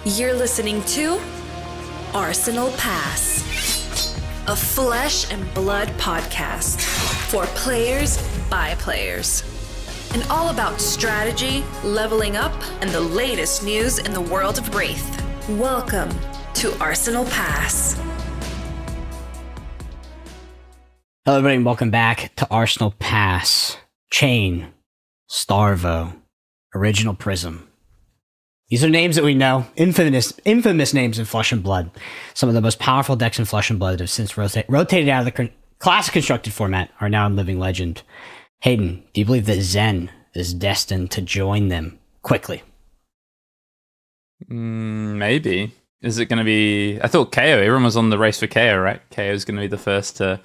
You're listening to Arsenal Pass, a flesh and blood podcast for players by players. And all about strategy, leveling up, and the latest news in the world of Wraith. Welcome to Arsenal Pass. Hello everybody and welcome back to Arsenal Pass. Chain, Starvo, Original Prism. These are names that we know, infamous names in Flesh and Blood. Some of the most powerful decks in Flesh and Blood that have since rotated out of the classic constructed format are now in Living Legend. Hayden, do you believe that Zen is destined to join them quickly? Maybe. Is it going to be... I thought KO, everyone was on the race for KO, right? KO is going to be the first to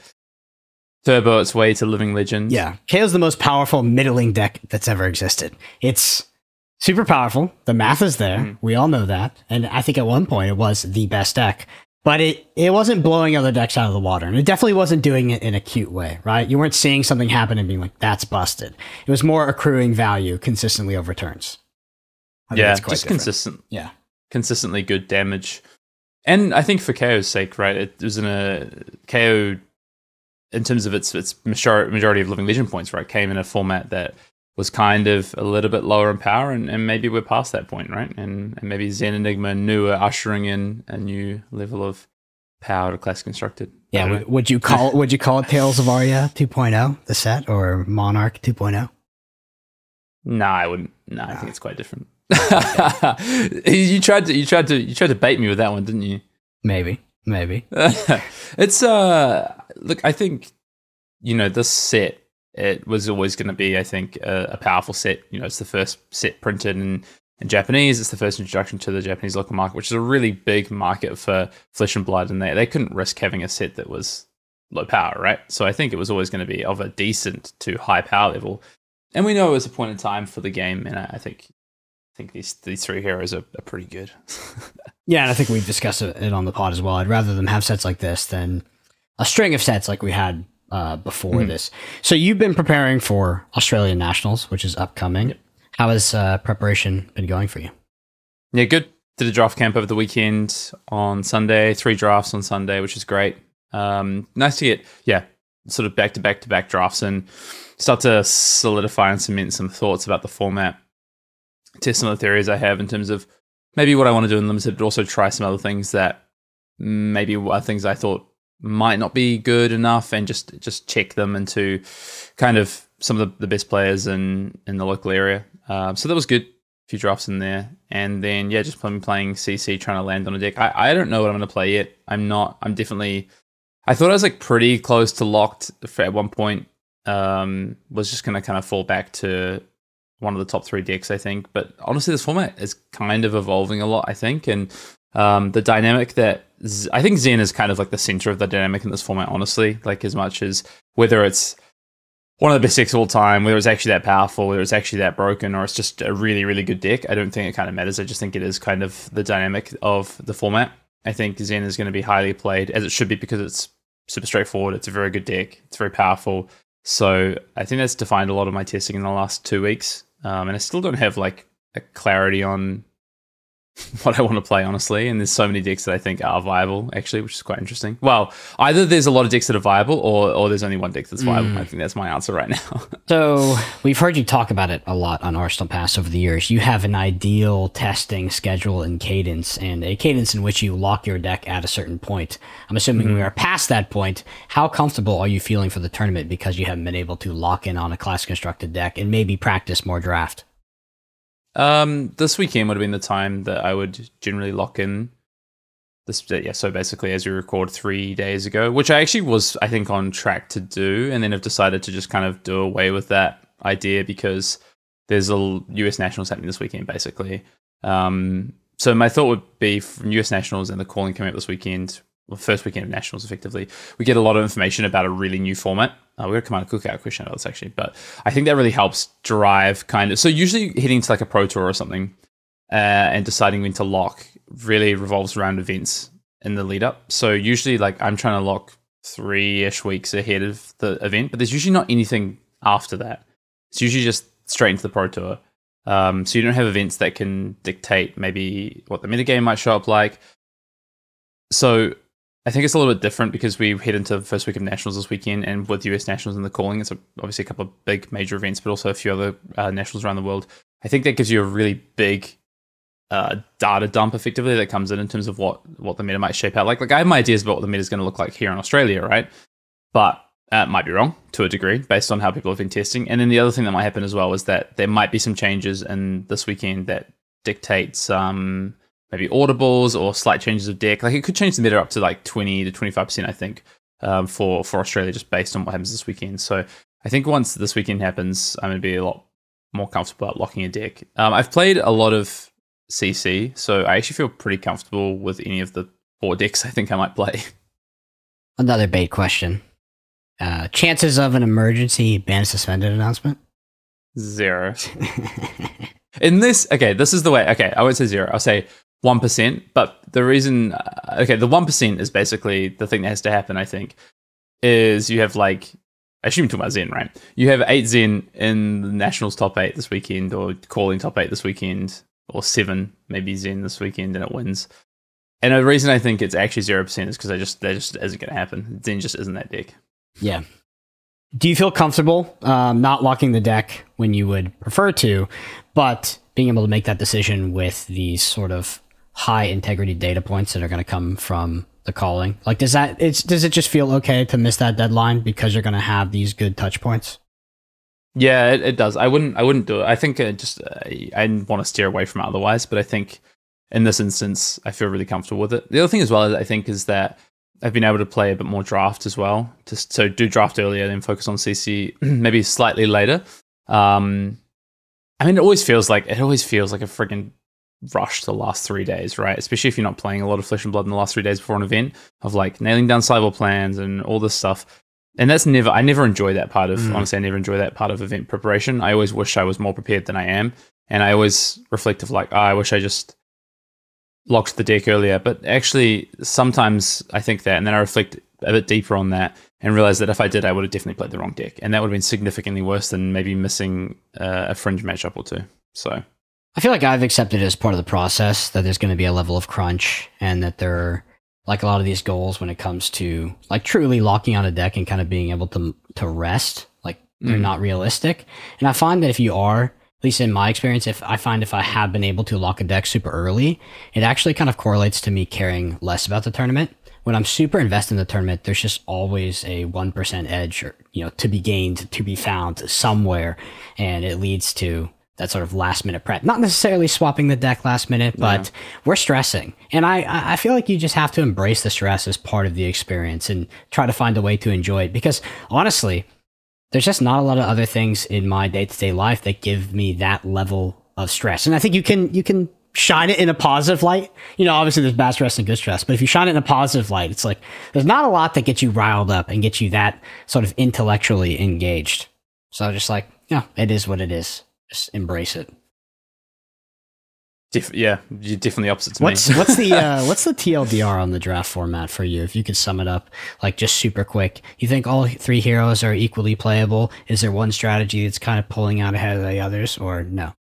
turbo its way to Living Legend. Yeah, KO's the most powerful middling deck that's ever existed. It's super powerful. The math is there. We all know that. And I think at one point it was the best deck. But it wasn't blowing other decks out of the water. And it definitely wasn't doing it in a cute way, right? You weren't seeing something happen and being like, that's busted. It was more accruing value consistently over turns. Yeah, just consistent. Yeah. Consistently good damage. And I think for KO's sake, right, it was in a... KO, in terms of its majority of Living Legend points, right, came in a format that was kind of a little bit lower in power, and maybe we're past that point, right? And maybe Zen Enigma knew we're ushering in a new level of power to class constructed. Yeah, would you call it Tales of Aria 2.0, the set, or Monarch 2.0? No, I wouldn't. No, I think it's quite different. you tried to bait me with that one, didn't you? Maybe. It's look, I think, this set, it was always going to be, I think, a powerful set. It's the first set printed in Japanese. It's the first introduction to the Japanese local market, which is a really big market for Flesh and Blood, and they couldn't risk having a set that was low power, right? So I think it was always going to be of a decent to high power level, and we know it was a point in time for the game, and I think these three heroes are pretty good. Yeah, and I think we've discussed it on the pod as well. I'd rather them have sets like this than a string of sets like we had before this. So you've been preparing for Australian Nationals, which is upcoming. Yep. How has preparation been going for you? Yeah, good. Did a draft camp over the weekend on Sunday, 3 drafts on Sunday, which is great. Nice to get, sort of back-to-back drafts and start to solidify and cement some thoughts about the format. Test some of the theories I have in terms of maybe what I want to do in Limited, but also try some other things that maybe are things I thought might not be good enough, and just check them into kind of some of the best players in the local area. So that was good. A few drafts in there. And then, just playing CC, trying to land on a deck. I don't know what I'm going to play yet. I thought I was like pretty close to locked at one point. Was just going to kind of fall back to one of the top 3 decks, I think. But honestly, this format is kind of evolving a lot, I think. And the dynamic that I think Zen is kind of like the center of the dynamic in this format, honestly, like as much as whether it's one of the best decks of all time, whether it's actually that powerful, whether it's actually that broken, or it's just a really, really good deck, I don't think it kind of matters. I just think it is kind of the dynamic of the format. I think Zen is going to be highly played, as it should be, because it's super straightforward. It's a very good deck. It's very powerful. So I think that's defined a lot of my testing in the last 2 weeks. And I still don't have like a clarity on what I want to play, honestly. And there's so many decks that I think are viable, actually, which is quite interesting. Well, either there's a lot of decks that are viable, or there's only one deck that's viable. I think that's my answer right now. So we've heard you talk about it a lot on Arsenal Pass over the years. You have an ideal testing schedule and cadence, and a cadence in which you lock your deck at a certain point. I'm assuming we are past that point. How comfortable are you feeling for the tournament because you haven't been able to lock in on a class constructed deck and maybe practice more draft? This weekend would have been the time that I would generally lock in this. So basically, as we record 3 days ago, which I actually was, I think, on track to do, and then have decided to just kind of do away with that idea because there's a US Nationals happening this weekend, basically. So my thought would be from US Nationals and the calling coming up this weekend, well, first weekend of Nationals, effectively, we get a lot of information about a really new format. We got a Command&Cookout question about this, actually, but I think that really helps drive kind of... So usually hitting to like a Pro Tour or something and deciding when to lock really revolves around events in the lead up. So usually like I'm trying to lock 3-ish weeks ahead of the event, but there's usually not anything after that. It's usually just straight into the Pro Tour. So you don't have events that can dictate maybe what the metagame might show up like. So I think it's a little bit different because we head into the first week of Nationals this weekend, and with US Nationals in the calling, it's obviously a couple of big major events, but also a few other Nationals around the world. I think that gives you a really big data dump effectively that comes in terms of what the meta might shape out. Like I have my ideas about what the meta is going to look like here in Australia, right? But it might be wrong to a degree based on how people have been testing. And then the other thing that might happen as well is that there might be some changes in this weekend that dictates maybe audibles or slight changes of deck. Like it could change the meta up to like 20 to 25%, I think, for Australia, just based on what happens this weekend. So I think once this weekend happens, I'm going to be a lot more comfortable about locking a deck. I've played a lot of CC, so I actually feel pretty comfortable with any of the 4 decks I think I might play. Another bait question. Chances of an emergency ban suspended announcement? 0. In this, this is the way. I won't say 0. I'll say 1%. But the reason, the 1% is basically the thing that has to happen. I think is you have I assume you're talking about Zen, right? You have 8 Zen in the Nationals top 8 this weekend, or calling top 8 this weekend, or 7 maybe Zen this weekend, and it wins. And the reason I think it's actually 0% is because that just isn't going to happen. Zen just isn't that deck. Yeah. Do you feel comfortable not locking the deck when you would prefer to, but being able to make that decision with these sort of high integrity data points that are going to come from the calling? Like, does it just feel okay to miss that deadline because you're going to have these good touch points? Yeah, it does. I wouldn't do it. I think I want to steer away from it otherwise, but I think in this instance, I feel really comfortable with it. The other thing as well, I think, is that I've been able to play a bit more draft as well. So do draft earlier, then focus on CC maybe slightly later. It always feels like a friggin' rush the last 3 days, right? Especially if you're not playing a lot of Flesh and Blood in the last 3 days before an event, of nailing down sideboard plans and all this stuff. And I never enjoy that part of, honestly, I never enjoy that part of event preparation. I always wish I was more prepared than I am. And I always reflect of I wish I just locked the deck earlier. But actually, sometimes I think that, and then I reflect a bit deeper on that and realize that if I did, I would have definitely played the wrong deck. And that would have been significantly worse than maybe missing a fringe matchup or two. So I feel like I've accepted it as part of the process that there's going to be a level of crunch, and that there are a lot of these goals when it comes to truly locking on a deck and kind of being able to rest, they're not realistic. And I find that if you are, at least in my experience, if I have been able to lock a deck super early, it actually kind of correlates to me caring less about the tournament. When I'm super invested in the tournament, there's just always a 1% edge, or, to be gained, to be found somewhere. And it leads to that sort of last minute prep. Not necessarily swapping the deck last minute, but we're stressing. And I feel like you just have to embrace the stress as part of the experience and try to find a way to enjoy it. Because honestly, there's just not a lot of other things in my day-to-day life that give me that level of stress. And I think you can shine it in a positive light. Obviously there's bad stress and good stress, but if you shine it in a positive light, it's there's not a lot that gets you riled up and gets you that sort of intellectually engaged. So just it is what it is. Just embrace it. You're definitely opposite to me. What's the TLDR on the draft format for you? If you could sum it up, just super quick. You think all 3 heroes are equally playable? Is there one strategy that's kind of pulling out ahead of the others, or no?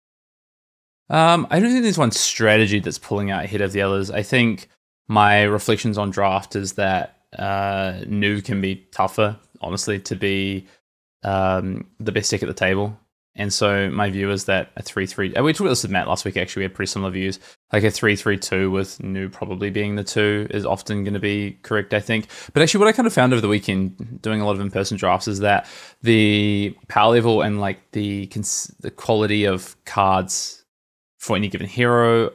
I don't think there's one strategy that's pulling out ahead of the others. I think my reflections on draft is that new can be tougher, honestly, to be the best deck at the table. And so my view is that a 3-3... We talked about this with Matt last week, actually. We had pretty similar views. A 3-3-2 with new probably being the 2 is often going to be correct, I think. But actually what I kind of found over the weekend, doing a lot of in-person drafts, is that the power level and the quality of cards for any given hero,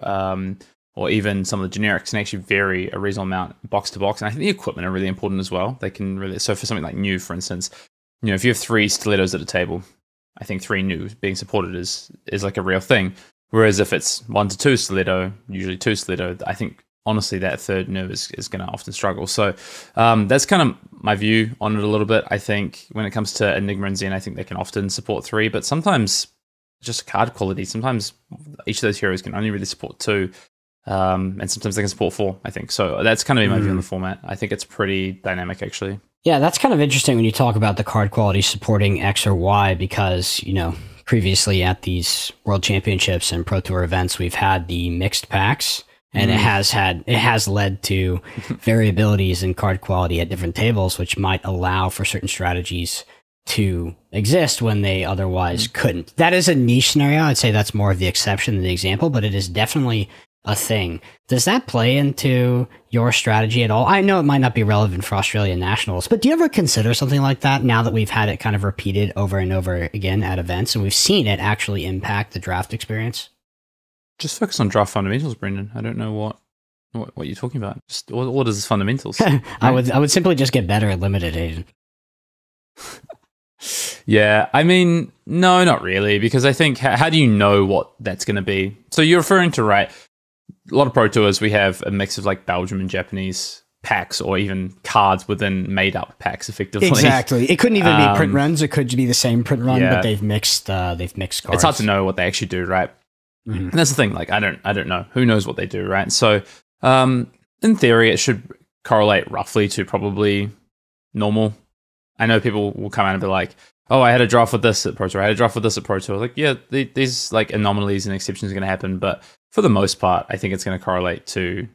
or even some of the generics, can actually vary a reasonable amount box to box. And I think the equipment are really important as well. They can really... So for something like new, for instance, if you have 3 stilettos at a table, I think 3 new being supported is a real thing. Whereas if it's 1 to 2 stiletto, usually 2 stiletto, I think honestly that third new is going to often struggle. So that's kind of my view on it a little bit. I think when it comes to Enigma and Zen, I think they can often support 3, but sometimes just card quality. Sometimes each of those heroes can only really support 2, and sometimes they can support 4. I think so. That's kind of my view on the format. I think it's pretty dynamic, actually. Yeah, that's kind of interesting when you talk about the card quality supporting X or Y, because, previously at these World Championships and Pro Tour events, we've had the mixed packs, and it has led to variabilities in card quality at different tables, which might allow for certain strategies to exist when they otherwise couldn't. That is a niche scenario. I'd say that's more of the exception than the example, but it is definitely a thing. Does that play into your strategy at all? I know it might not be relevant for Australian nationals, but do you ever consider something like that now that we've had it kind of repeated over and over again at events and we've seen it actually impact the draft experience? Just focus on draft fundamentals, Brendan. I don't know what you're talking about. Just what is fundamentals? I would simply just get better at limited, Hayden. Yeah, I mean, no, not really, because I think, how do you know what that's going to be? So you're referring to, right, a lot of Pro Tours, we have a mix of like Belgium and Japanese packs, or even cards within made-up packs, effectively. Exactly. It couldn't even be print runs. It could be the same print run, but they've mixed cards. It's hard to know what they actually do, right? And that's the thing. Like, I don't know. Who knows what they do, right? So, in theory, it should correlate roughly to probably normal. I know people will come out and be like, "Oh, I had a draft with this at Pro Tour. I had a draft with this at Pro Tour." Like, yeah, these like anomalies and exceptions are going to happen, but for the most part, I think it's going to correlate to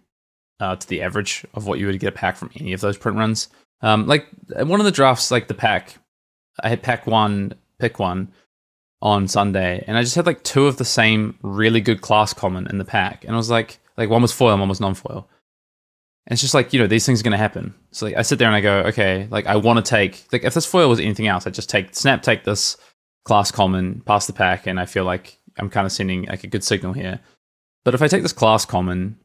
the average of what you would get a pack from any of those print runs. Like one of the drafts, like the pack, I had pick one on Sunday, and I just had like two of the same really good class common in the pack, and I was like one was foil and one was non-foil. And it's just like, these things are going to happen. So like, I sit there and I go, okay, like I want to take, like if this foil was anything else, I'd just take this class common, pass the pack, and I feel like I'm kind of sending like a good signal here. But if I take this class common,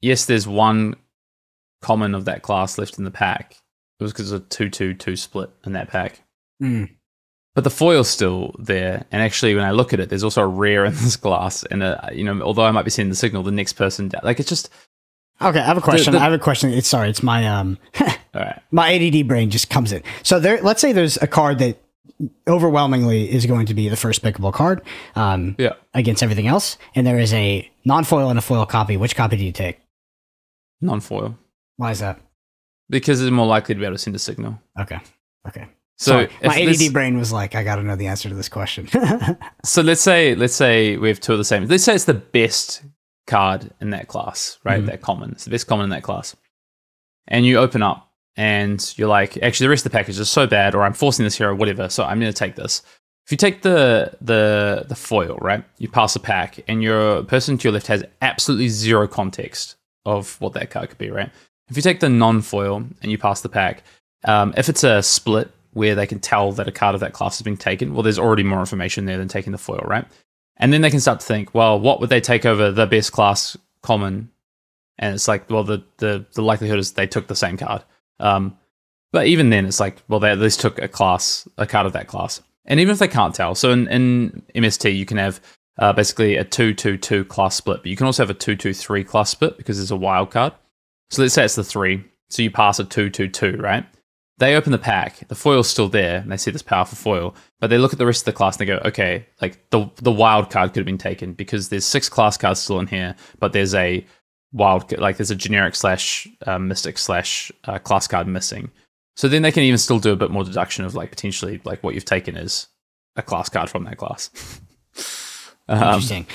yes, there's one common of that class left in the pack. It was because of a 2-2-2 split in that pack. But the foil's still there. And actually, when I look at it, there's also a rare in this class. And, although I might be sending the signal, the next person, like it's just... Okay, I have a question. It's my all right. My ADD brain just comes in. So let's say there's a card that overwhelmingly is going to be the first pickable card against everything else, and there is a non-foil and a foil copy. Which copy do you take? Non-foil. Why is that? Because it's more likely to be able to send a signal. Okay. So my ADD brain was like, I got to know the answer to this question. So let's say we have two of the same. Let's say it's the best card in that class, right? That common. It's the best common in that class. And you open up and you're like, actually the rest of the package is so bad, or I'm forcing this here or whatever, so I'm going to take this. If you take the foil, right? You pass a pack and your person to your left has absolutely zero context of what that card could be, right? If you take the non-foil and you pass the pack, if it's a split where they can tell that a card of that class has been taken, well, there's already more information there than taking the foil, right? And then they can start to think, well, what would they take over the best class common? And it's like, well, the likelihood is they took the same card. But even then, it's like, well, they at least took a card of that class. And even if they can't tell, so in MST, you can have basically a 2-2-2 class split, but you can also have a 2-2-3 class split because there's a wild card. So let's say it's the 3. So you pass a 2-2-2, right? They open the pack, the foil's still there, and they see this powerful foil, but they look at the rest of the class and they go, okay, like the wild card could have been taken because there's 6 class cards still in here, but there's a there's a generic / mystic / class card missing. So then they can even still do a bit more deduction of like potentially like what you've taken is a class card from that class. Interesting.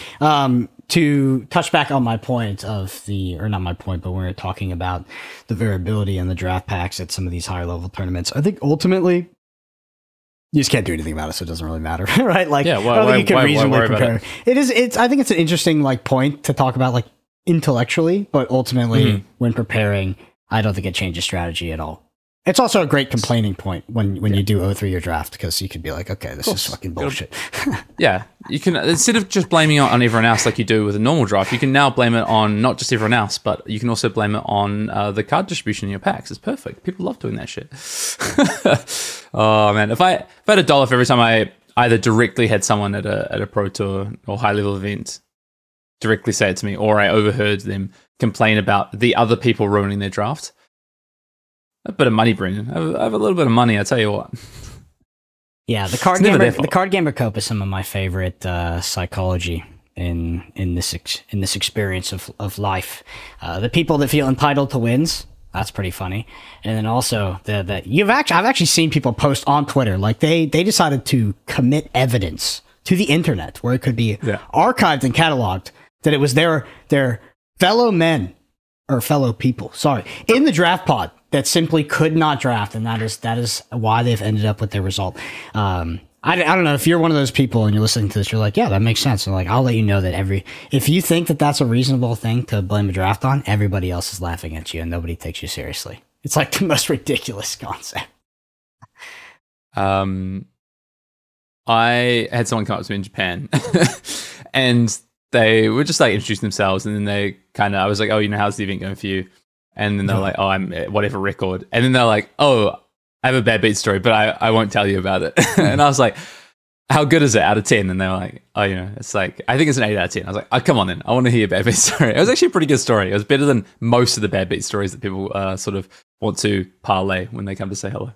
To touch back on my point not my point, but when we're talking about the variability in the draft packs at some of these higher level tournaments, I think ultimately you just can't do anything about it, so it doesn't really matter, right? Like, yeah, I don't think you can reasonably prepare. I think it's an interesting like point to talk about like intellectually, but ultimately when preparing, I don't think it changes strategy at all. It's also a great complaining point when you do 0-3 your draft, because you could be like, okay, this is fucking bullshit. Yeah, you can, instead of just blaming it on everyone else like you do with a normal draft, you can now blame it on not just everyone else, but you can also blame it on the card distribution in your packs. It's perfect. People love doing that shit. Oh man, if I had $1 for every time I either directly had someone at a pro tour or high level event directly say it to me, or I overheard them complain about the other people ruining their draft. A bit of money, Brendan. I have a little bit of money, I tell you what. Yeah, the card gamer cope is some of my favorite psychology in this experience of life. The people that feel entitled to wins, that's pretty funny. And then also I've actually seen people post on Twitter like they decided to commit evidence to the internet, where it could be archived and cataloged, that it was their fellow men or fellow people, in the draft pod that simply could not draft, and that is why they've ended up with their result. I don't know if you're one of those people and you're listening to this, you're like, yeah, that makes sense. And like, I'll let you know that if you think that that's a reasonable thing to blame a draft on, everybody else is laughing at you and nobody takes you seriously. It's like the most ridiculous concept. I had someone come up to me in Japan and they were just like introducing themselves, and then I was like, oh, how's the event going for you? And then they're like, oh, I'm whatever record. And then they're like, oh, I have a bad beat story, but I won't tell you about it. And I was like, how good is it out of 10? And they were like, oh, it's like, I think it's an 8 out of 10. I was like, oh, come on then. I want to hear a bad beat story. It was actually a pretty good story. It was better than most of the bad beat stories that people sort of want to parlay when they come to say hello.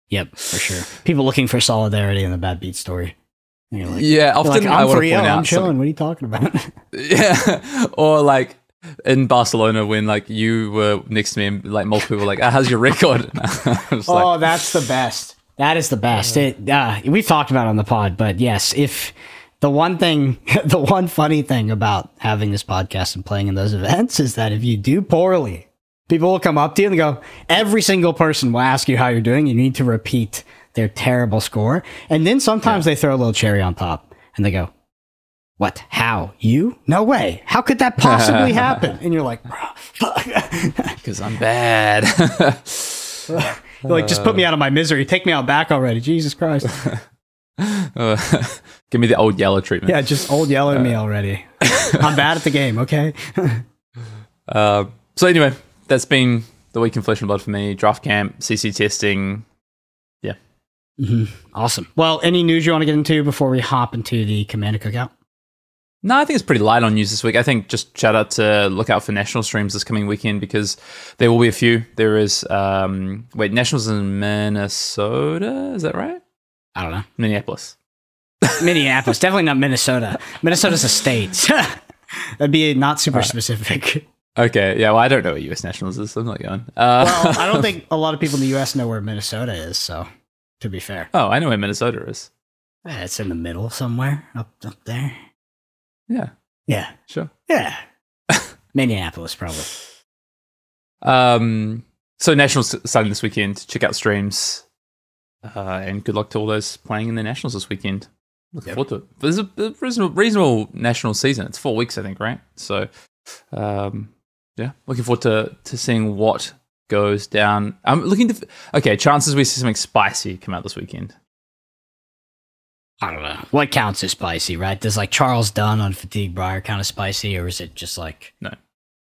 Yep, for sure. People looking for solidarity in the bad beat story. Like, yeah, often I want to point out. I'm chilling. What are you talking about? Yeah, or like in Barcelona when like you were next to me and like multiple people were like, how's your record? That's the best. That is the best. We've talked about it on the pod, but yes, if the one funny thing about having this podcast and playing in those events is that if you do poorly, people will come up to you and go, every single person will ask you how you're doing. You need to repeat their terrible score. And then sometimes they throw a little cherry on top and they go, what? How? You? No way. How could that possibly happen? And you're like, bro, fuck. Because I'm bad. Like, just put me out of my misery. Take me out back already. Jesus Christ. Give me the old yellow treatment. Yeah, just old yellow me already. I'm bad at the game, okay? So anyway, that's been the week in Flesh and Blood for me. Draft camp, CC testing. Yeah. Mm-hmm. Awesome. Well, any news you want to get into before we hop into the Command&Cookout? No, I think it's pretty light on news this week. I think just shout out to look out for national streams this coming weekend because there will be a few. There is, nationals in Minnesota. Is that right? I don't know. Minneapolis. Minneapolis. Definitely not Minnesota. Minnesota's a state. That'd be not super specific. Okay. Yeah. Well, I don't know what US nationals is. So I'm not going. Well, I don't think a lot of people in the US know where Minnesota is. So, to be fair. Oh, I know where Minnesota is. Yeah, it's in the middle somewhere up there. Yeah. Yeah. Sure. Yeah. Minneapolis, probably. So Nationals starting this weekend. Check out streams. And good luck to all those playing in the Nationals this weekend. Looking forward to it. But there's a reasonable National season. It's 4 weeks, I think, right? So, looking forward to seeing what goes down. I'm looking to... Okay, chances we see something spicy come out this weekend. I don't know. What counts as spicy, right? Does like Charles Dunn on Fatigue Briar count as spicy, or is it just like...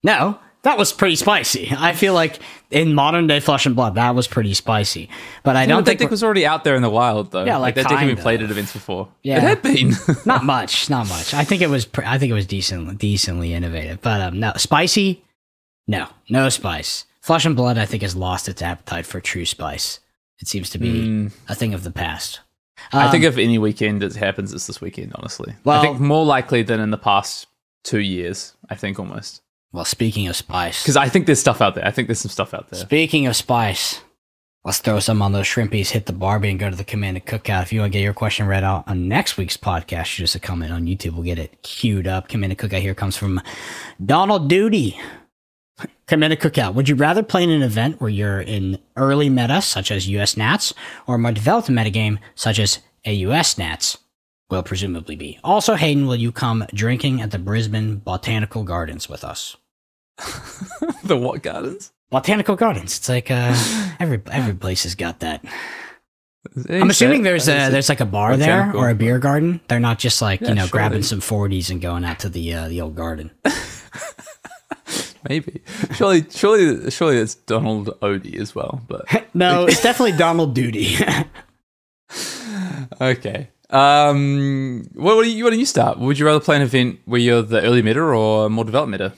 No, that was pretty spicy. I feel like in modern day Flesh and Blood, that was pretty spicy. But I don't think... That deck was already out there in the wild, though. Yeah, like that deck had been played at events before. Yeah. It had been. Not much. I think it was decently innovative. But no, spicy? No spice. Flesh and Blood, I think, has lost its appetite for true spice. It seems to be a thing of the past. I think if any weekend it happens, it's this weekend, honestly. Well, I think more likely than in the past 2 years, I think almost. Well, speaking of spice. Because I think there's stuff out there. I think there's some stuff out there. Speaking of spice, let's throw some on those shrimpies, hit the Barbie, and go to the Command&Cookout. If you want to get your question read out on next week's podcast, shoot us a comment on YouTube. We'll get it queued up. Command&Cookout here comes from Donald Duty. Command&Cookout. Would you rather play in an event where you're in early meta, such as US Nats, or a more developed metagame, such as AUS Nats? Will presumably be. Also, Hayden, will you come drinking at the Brisbane Botanical Gardens with us? The what gardens? Botanical Gardens. It's like every place has got that. I'm assuming there's like a bar there or a beer garden. They're not just like grabbing some 40s and going out to the old garden. Maybe. Surely it's Donald Odie as well. But no, it's definitely Donald Duty. Okay. What do you start? Would you rather play an event where you're the early meta or more developed meta?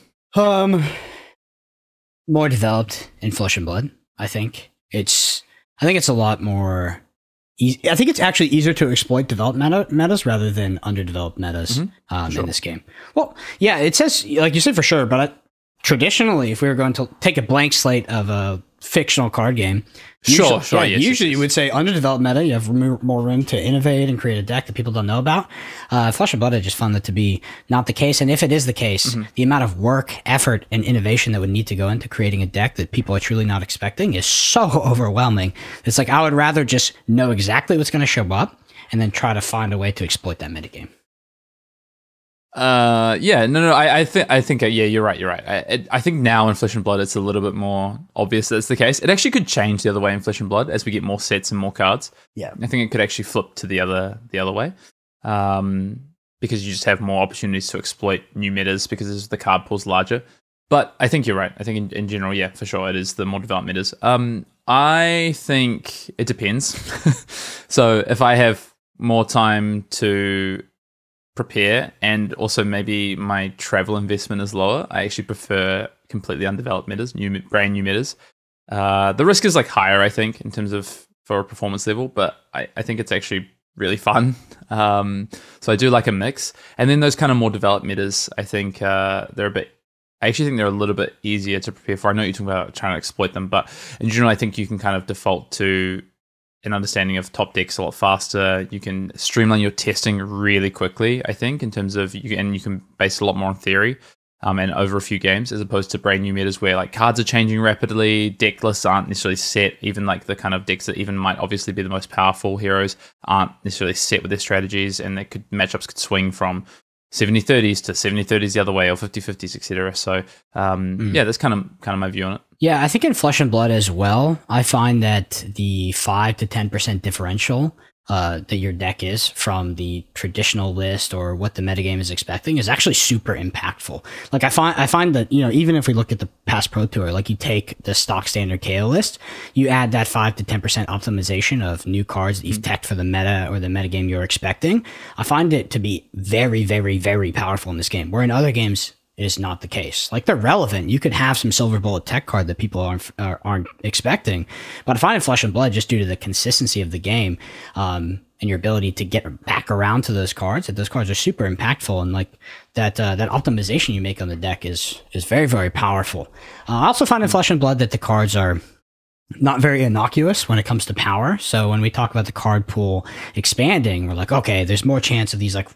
More developed in Flesh and Blood. I think it's a lot more. I think it's actually easier to exploit developed metas rather than underdeveloped metas in this game. Well, yeah, it says like you said for sure, but traditionally, if we were going to take a blank slate of a fictional card game. Sure. Usually you would say underdeveloped meta, you have more room to innovate and create a deck that people don't know about. Flesh and Blood, I just found that to be not the case. And if it is the case, the amount of work, effort, and innovation that would need to go into creating a deck that people are truly not expecting is so overwhelming. It's like, I would rather just know exactly what's going to show up and then try to find a way to exploit that metagame. I think you're right. I think now in Flesh and Blood it's a little bit more obvious that's the case. It actually could change the other way in Flesh and Blood as we get more sets and more cards. Yeah, I think it could actually flip to the other way, because you just have more opportunities to exploit new metas because the card pool's larger. But I think you're right. I think in general, yeah, for sure, it is the more developed metas. I think it depends. So if I have more time to prepare and also maybe my travel investment is lower, I actually prefer completely undeveloped metas, brand new metas. The risk is like higher, I think, in terms of for a performance level, but I think it's actually really fun. So I do like a mix. And then those kind of more developed metas, I think I actually think they're a little bit easier to prepare for. I know you're talking about trying to exploit them, but in general, I think you can kind of default to an understanding of top decks a lot faster. You can streamline your testing really quickly, I think, in terms of you can base a lot more on theory and over a few games, as opposed to brand new metas where like cards are changing rapidly, deck lists aren't necessarily set, even like the kind of decks that even might obviously be the most powerful heroes aren't necessarily set with their strategies, and matchups could swing from 70-30s to 70-30s the other way, or 50-50s, etc. So that's kind of my view on it. Yeah, I think in Flesh and Blood as well, I find that the 5 to 10% differential that your deck is from the traditional list or what the metagame is expecting is actually super impactful. Like I find that, even if we look at the past Pro Tour, like you take the stock standard KO list, you add that 5 to 10% optimization of new cards that you've teched for the meta or the metagame you're expecting. I find it to be very, very, very powerful in this game, where in other games is not the case. Like, they're relevant. You could have some silver bullet tech card that people aren't expecting, but I find in Flesh and Blood, just due to the consistency of the game and your ability to get back around to those cards, that those cards are super impactful, and like that optimization you make on the deck is very, very powerful. I also find in Flesh and Blood that the cards are not very innocuous when it comes to power. So when we talk about the card pool expanding, we're like, okay, there's more chance of these like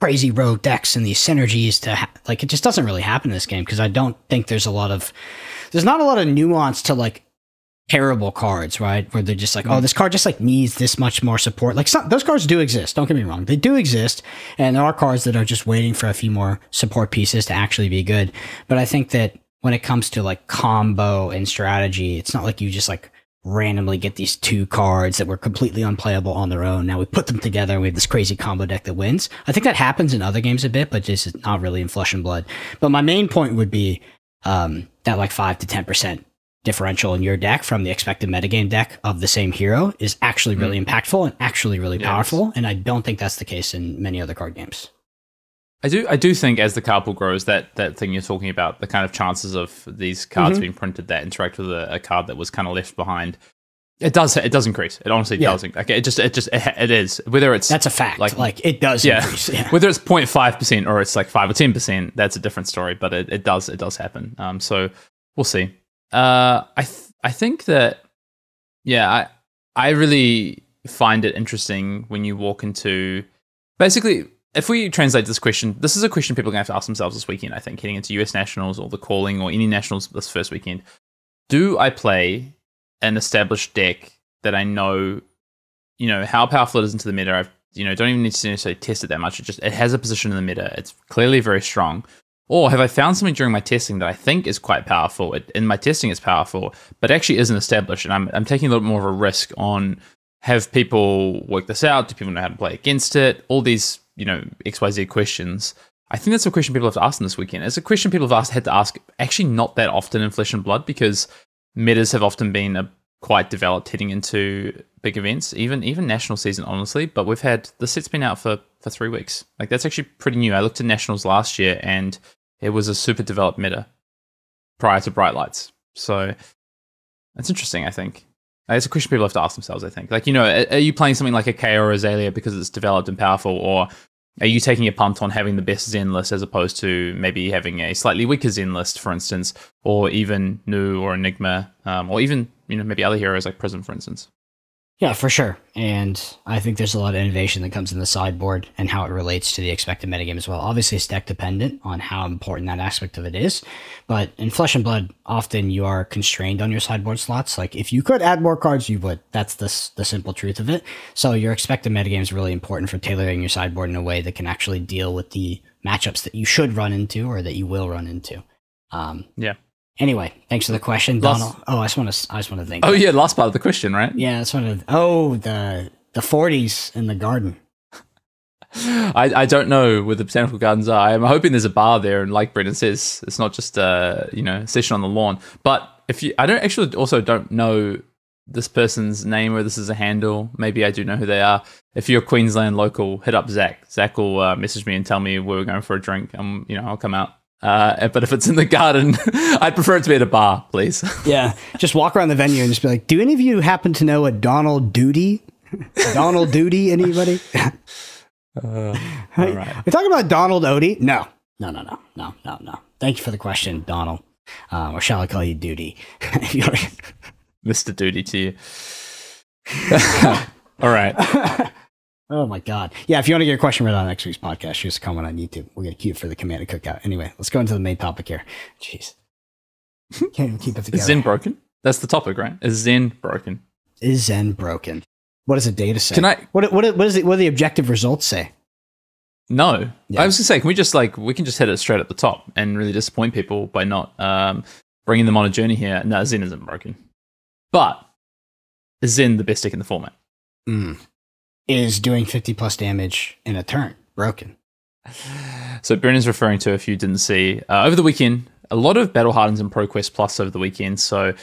crazy rogue decks and these synergies it just doesn't really happen in this game, because I don't think there's not a lot of nuance to like terrible cards, right? Where they're just like, oh, this card just like needs this much more support. Like, those cards do exist. Don't get me wrong. They do exist. And there are cards that are just waiting for a few more support pieces to actually be good. But I think that when it comes to like combo and strategy, it's not like you just like randomly get these two cards that were completely unplayable on their own. Now we put them together and we have this crazy combo deck that wins. I think that happens in other games a bit, but just not really in Flesh and Blood. But my main point would be that like 5 to 10% differential in your deck from the expected metagame deck of the same hero is actually really impactful and actually really powerful. And I don't think that's the case in many other card games. I do think as the card pool grows, that thing you're talking about, the kind of chances of these cards being printed that interact with a card that was kind of left behind, it does increase. It honestly does. Like it is. Whether it's, that's a fact. Like it does increase. Yeah. Whether it's 0.5% or it's like 5 or 10%, that's a different story. But it does happen. So we'll see. I think that I really find it interesting when you walk into, basically, if we translate this question, this is a question people are going to have to ask themselves this weekend, I think, heading into US Nationals or the Calling or any Nationals this first weekend. Do I play an established deck that I know, how powerful it is into the meta? Don't even need to necessarily test it that much. It has a position in the meta. It's clearly very strong. Or have I found something during my testing that I think is quite powerful? In my testing, it's powerful, but actually isn't established. And I'm taking a little more of a risk on, have people work this out? Do people know how to play against it? All these, XYZ questions. I think that's a question people have to ask them this weekend. It's a question people have had to ask actually not that often in Flesh and Blood, because metas have often been quite developed heading into big events, even national season, honestly. But the set's been out for 3 weeks. Like, that's actually pretty new. I looked at Nationals last year and it was a super developed meta prior to Bright Lights. So that's interesting, I think. It's a question people have to ask themselves, I think. Like, are you playing something like a KO or Azalea because it's developed and powerful, or are you taking a punt on having the best Zen list as opposed to maybe having a slightly weaker Zen list, for instance, or even Nu or Enigma, or even maybe other heroes like Prism, for instance? Yeah, for sure. And I think there's a lot of innovation that comes in the sideboard and how it relates to the expected metagame as well. Obviously, it's deck dependent on how important that aspect of it is. But in Flesh and Blood, often you are constrained on your sideboard slots. Like, if you could add more cards, you would. That's the simple truth of it. So your expected metagame is really important for tailoring your sideboard in a way that can actually deal with the matchups that you should run into or that you will run into. Yeah. Anyway, thanks for the question, Donald. I just want to thank. Oh yeah, last part of the question, right? Yeah, that's one of. The 40s in the garden. I don't know where the botanical gardens are. I'm hoping there's a bar there, and like Brendan says, it's not just a session on the lawn. But I don't know this person's name or this is a handle. Maybe I do know who they are. If you're a Queensland local, hit up Zach. Zach will message me and tell me where we're going for a drink. I'll come out. But if it's in the garden, I'd prefer it to be at a bar, please. Yeah, just walk around the venue and just be like, do any of you happen to know a Donald Duty? Donald Duty, anybody? All right. We're talking about Donald Odie? No. Thank you for the question, Donald. Or shall I call you Duty? Mr. Duty to you. All right. Oh my God. Yeah, if you want to get a question read on next week's podcast, just comment on YouTube. We'll get a cue for the Command&Cookout. Anyway, let's go into the main topic here. Jeez. Can't even keep it together. Is Zen broken? That's the topic, right? Is Zen broken? Is Zen broken? What does the data say? What do the objective results say? No. Yeah. I was going to say, we can just hit it straight at the top and really disappoint people by not bringing them on a journey here. No, Zen isn't broken. But is Zen the best deck in the format? Is doing 50 plus damage in a turn broken? So Brendan's referring to, if you didn't see, over the weekend, a lot of Battle Hardens and ProQuest Plus over the weekend. So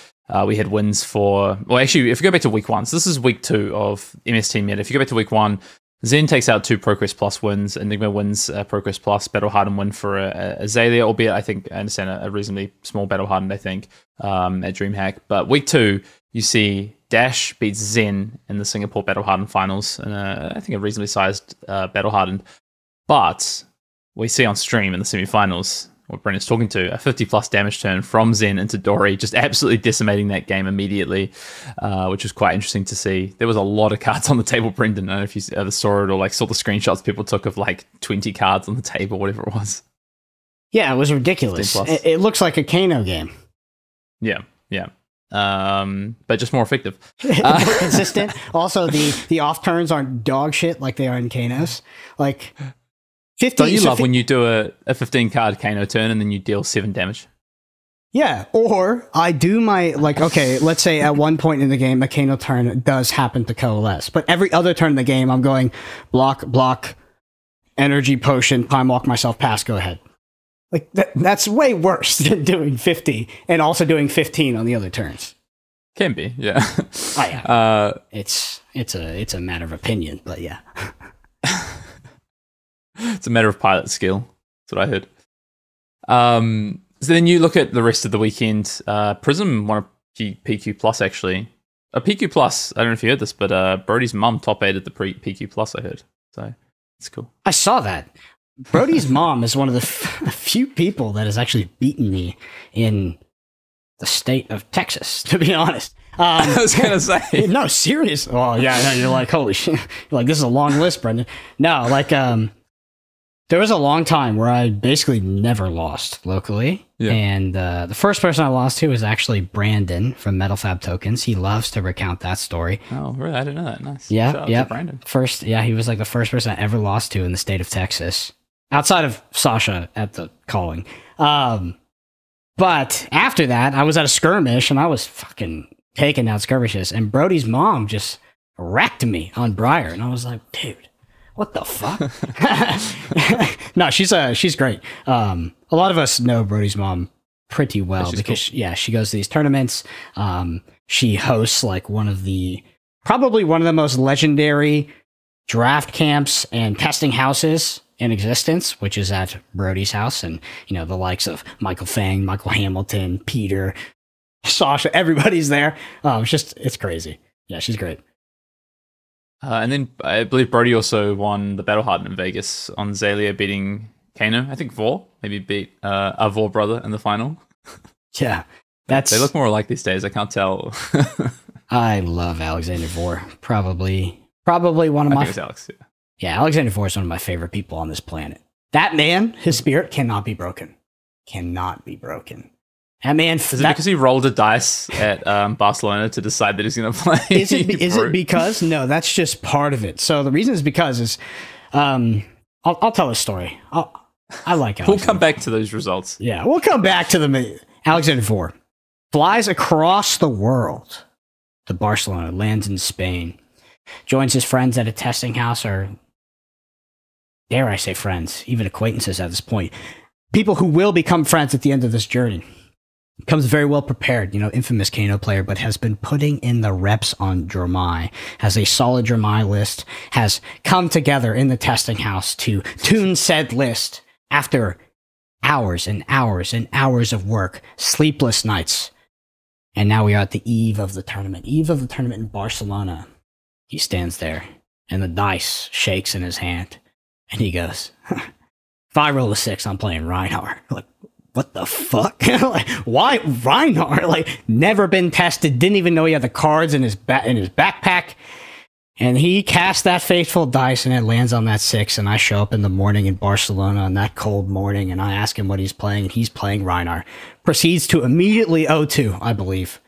we had wins for, well, actually, if you go back to week 1, so this is week 2 of MST Meta. If you go back to week 1, Zen takes out 2 ProQuest Plus wins, Enigma wins ProQuest Plus, Battle Harden win for Azalea, albeit I understand a reasonably small Battle Hardened, I think, at DreamHack. But week 2, you see Dash beats Zen in the Singapore Battle Hardened finals, and I think a reasonably sized Battle Hardened. But we see on stream in the semifinals, what Brendan's talking to, a 50 plus damage turn from Zen into Dory, just absolutely decimating that game immediately, which was quite interesting to see. There was a lot of cards on the table, Brendan. I don't know if you ever saw it or saw the screenshots people took of 20 cards on the table, whatever it was. Yeah, it was ridiculous. It looks like a Kano game. Yeah. But just more effective. More consistent. Also, the off turns aren't dog shit like they are in Kanos. 50. Don't you love when you do a 15 card Kano turn and then you deal 7 damage? Yeah, or I do my, okay, let's say at one point in the game, a Kano turn does happen to coalesce, but every other turn in the game, I'm going block, energy potion, time walk myself past, go ahead. That's way worse than doing 50 and also doing 15 on the other turns. Can be, yeah. Oh, yeah. It's a matter of opinion, but yeah. It's a matter of pilot skill. That's what I heard. So then you look at the rest of the weekend. Prism won a PQ Plus, actually. A PQ Plus, I don't know if you heard this, but Brody's mum top 8 at the PQ Plus, I heard. So it's cool. I saw that. Brody's mom is one of the few people that has actually beaten me in the state of Texas, to be honest. I was going to say. No, serious. Oh, yeah, no, you're like, holy shit. You're like, this is a long list, Brendan. No, there was a long time where I basically never lost locally. Yeah. And the first person I lost to was actually Brandon from Metal Fab Tokens. He loves to recount that story. Oh, really? I didn't know that. Nice. Yeah, Brandon. He was the first person I ever lost to in the state of Texas. Outside of Sasha at the calling. But after that, I was at a skirmish and I was fucking taking out skirmishes. And Brody's mom just wrecked me on Briar. And I was like, dude, what the fuck? No, she's great. A lot of us know Brody's mom pretty well because cool. She goes to these tournaments. She hosts probably one of the most legendary draft camps and testing houses in existence, which is at Brody's house. And, the likes of Michael Fang, Michael Hamilton, Peter, Sasha, everybody's there. It's crazy. Yeah, she's great. And then I believe Brody also won the Battle Hardened in Vegas on Zalia beating Kano. I think Vor maybe beat a Vor brother in the final. Yeah, they look more alike these days. I can't tell. I love Alexander Vor. Probably one of my. I think it's Alex. Yeah, Alexander Vor is one of my favorite people on this planet. That man, his spirit cannot be broken. Cannot be broken. That man. Is it because he rolled a dice at Barcelona to decide that he's going to play? Is it because? No, that's just part of it. So the reason is because I'll tell a story. I like Alexander. We'll come back to those results. Yeah, we'll come back to them. Alexander Vor flies across the world to Barcelona, lands in Spain, joins his friends at a testing house, or dare I say friends, even acquaintances at this point. People who will become friends at the end of this journey. Comes very well prepared, infamous Kano player, but has been putting in the reps on Dramai, has a solid Dramai list, has come together in the testing house to tune said list after hours and hours and hours of work, sleepless nights. And now we are at the eve of the tournament in Barcelona. He stands there, and the dice shakes in his hand, and he goes, if I roll a 6, I'm playing Reinhardt. Like, what the fuck? Like, why Reinhardt? Like, never been tested, didn't even know he had the cards in his backpack. And he casts that faithful dice, and it lands on that 6, and I show up in the morning in Barcelona on that cold morning, and I ask him what he's playing, and he's playing Reinhardt. Proceeds to immediately 0-2, I believe.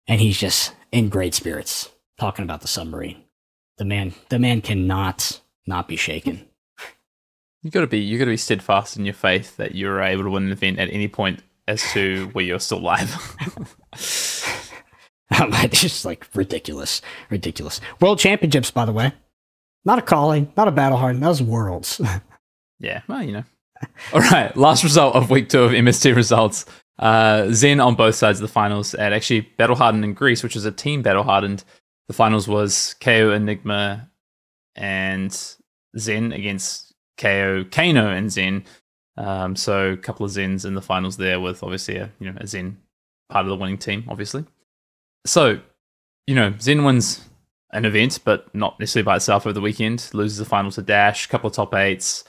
And he's just in great spirits, talking about the submarine. The man cannot not be shaken. You gotta be steadfast in your faith that you're able to win an event at any point as to where you're still live. It's just like ridiculous. World Championships, by the way. Not a calling, not a battle hardened, that was Worlds. Yeah, well, All right, last result of week 2 of MST results. Zen on both sides of the finals at actually Battle Hardened in Greece, which was a team Battle Hardened. The finals was KO, Enigma, and Zen against KO, Kano, and Zen. So a couple of Zens in the finals there with obviously a Zen part of the winning team, obviously. So, Zen wins an event, but not necessarily by itself over the weekend. Loses the final to Dash, couple of top 8s.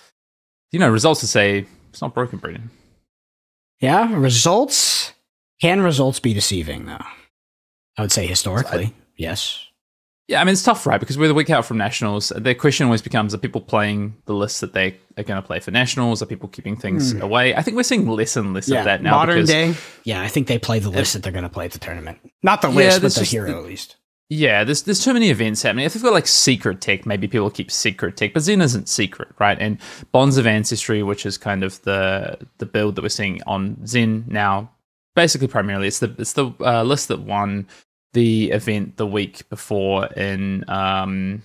Results to say it's not broken, Brendan. Yeah, results. Can results be deceiving, though? I would say historically, yes. Yeah, I mean, it's tough, right? Because we're the week out from Nationals. The question always becomes, are people playing the list that they are going to play for Nationals? Are people keeping things away? I think we're seeing less and less of that now. Modern day, I think they play the list that they're going to play at the tournament. Not the list, but the hero, at least. Yeah, there's too many events happening. If they've got like secret tech, maybe people keep secret tech, but Zen isn't secret, right? And Bonds of Ancestry, which is kind of the build that we're seeing on Zen now, basically primarily it's the list that won the event the week before in the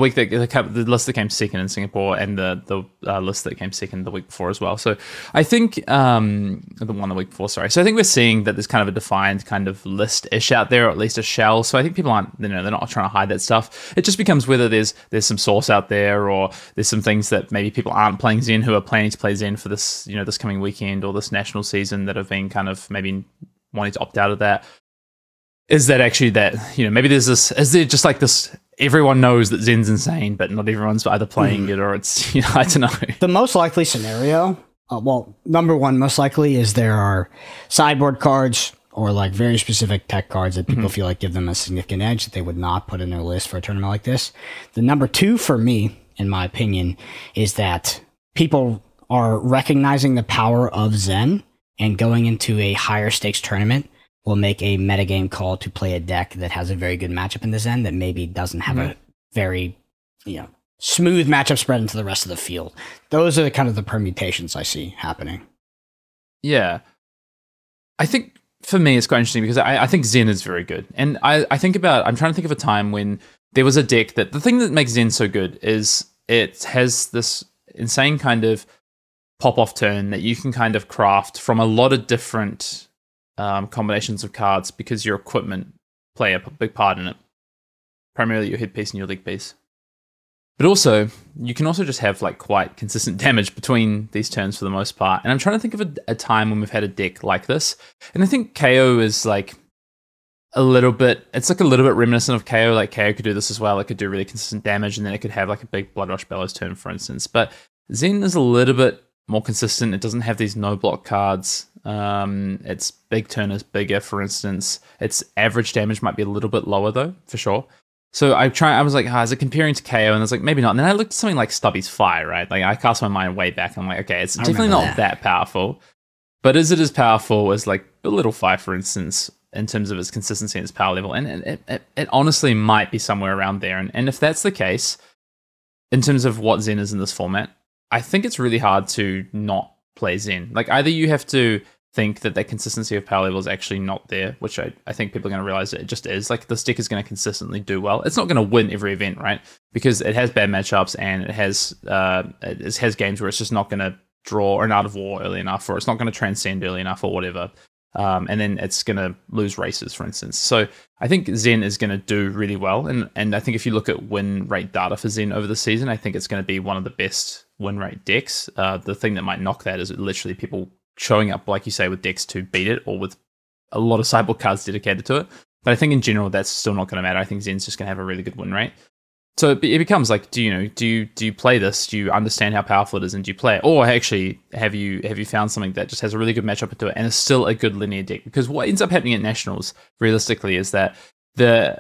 week that the list that came second in Singapore, and the list that came second the week before as well. So I think the one the week before, sorry. So I think we're seeing that there's kind of a defined kind of list-ish out there, or at least a shell. So I think people aren't, they're not trying to hide that stuff. It just becomes whether there's some source out there, or there's some things that maybe people aren't playing Zen who are planning to play Zen for this, this coming weekend or this national season that have been kind of maybe wanting to opt out of that. Is that actually that, maybe there's this, is there just like this, everyone knows that Zen's insane, but not everyone's either playing it or it's, I don't know. The most likely scenario, number one, most likely is there are sideboard cards or like very specific tech cards that people feel like give them a significant edge that they would not put in their list for a tournament like this. The number two for me, in my opinion, is that people are recognizing the power of Zen and going into a higher stakes tournament will make a metagame call to play a deck that has a very good matchup in the Zen that maybe doesn't have a very, smooth matchup spread into the rest of the field. Those are kind of the permutations I see happening. Yeah. I think for me, it's quite interesting because I think Zen is very good. And I'm trying to think of a time when there was a deck that, the thing that makes Zen so good is it has this insane kind of pop-off turn that you can kind of craft from a lot of different combinations of cards because your equipment play a big part in it. Primarily your headpiece and your leg piece. But also, you can also just have like quite consistent damage between these turns for the most part. And I'm trying to think of a time when we've had a deck like this. And I think KO is like a little bit, it's like a little bit reminiscent of KO. Like KO could do this as well. It could do really consistent damage, and then it could have like a big Blood Rush Bellows turn, for instance. But Zen is a little bit more consistent. It doesn't have these no block cards. Its big turn is bigger, for instance. Its average damage might be a little bit lower though, for sure. So I was like, is it comparing to KO? And I was like, maybe not. And then I looked at something like Stubby's Fire, right? Like I cast my mind way back. I'm like, okay, it's definitely not that powerful. But is it as powerful as like a Little Fire, for instance, in terms of its consistency and its power level? And it honestly might be somewhere around there. And if that's the case, in terms of what Zen is in this format, I think it's really hard to not play Zen. Like either you have to think that consistency of power level is actually not there, which I think people are going to realize that it just is. Like this deck is going to consistently do well. It's not going to win every event, right? Because it has bad matchups and it has games where it's just not going to draw an Art of War early enough, or it's not going to transcend early enough, or whatever. And then it's going to lose races, for instance. So I think Zen is going to do really well. And I think if you look at win rate data for Zen over the season, I think it's going to be one of the best win rate decks. The thing that might knock that is literally people showing up, like you say, with decks to beat it, or with a lot of sideboard cards dedicated to it. But I think in general, that's still not going to matter. I think Zen's just going to have a really good win rate. So it becomes like, do you play this? Do you understand how powerful it is, and do you play it? Or actually, have you found something that just has a really good matchup into it and is still a good linear deck? Because what ends up happening at Nationals, realistically, is that the